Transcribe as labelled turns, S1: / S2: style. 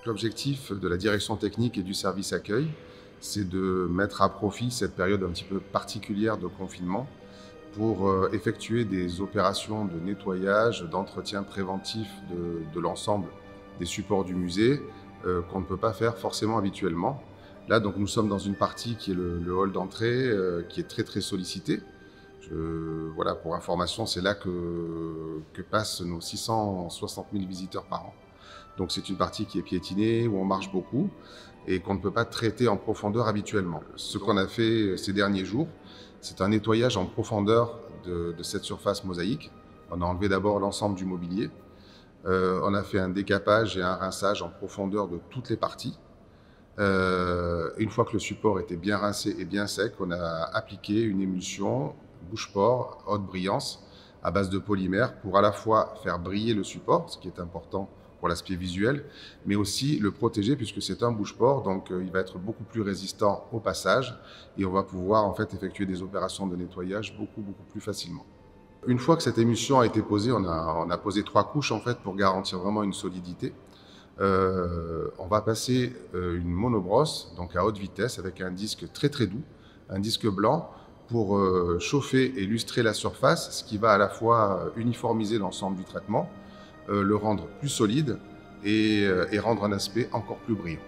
S1: L'objectif de la direction technique et du service accueil, c'est de mettre à profit cette période un petit peu particulière de confinement pour effectuer des opérations de nettoyage, d'entretien préventif de l'ensemble des supports du musée qu'on ne peut pas faire forcément habituellement. Là, donc, nous sommes dans une partie qui est le hall d'entrée, qui est très sollicité. Voilà, pour information, c'est là que passent nos 660 000 visiteurs par an. Donc c'est une partie qui est piétinée, où on marche beaucoup et qu'on ne peut pas traiter en profondeur habituellement. Ce qu'on a fait ces derniers jours, c'est un nettoyage en profondeur de cette surface mosaïque. On a enlevé d'abord l'ensemble du mobilier. On a fait un décapage et un rinçage en profondeur de toutes les parties. Une fois que le support était bien rincé et bien sec, on a appliqué une émulsion bouche-port haute brillance à base de polymère pour à la fois faire briller le support, ce qui est important pour l'aspect visuel, mais aussi le protéger puisque c'est un bouche-port, donc il va être beaucoup plus résistant au passage et on va pouvoir en fait effectuer des opérations de nettoyage beaucoup plus facilement. Une fois que cette émulsion a été posée, on a posé 3 couches en fait pour garantir vraiment une solidité. On va passer une monobrosse, donc à haute vitesse, avec un disque très doux, un disque blanc, pour chauffer et lustrer la surface, ce qui va à la fois uniformiser l'ensemble du traitement, le rendre plus solide et rendre un aspect encore plus brillant.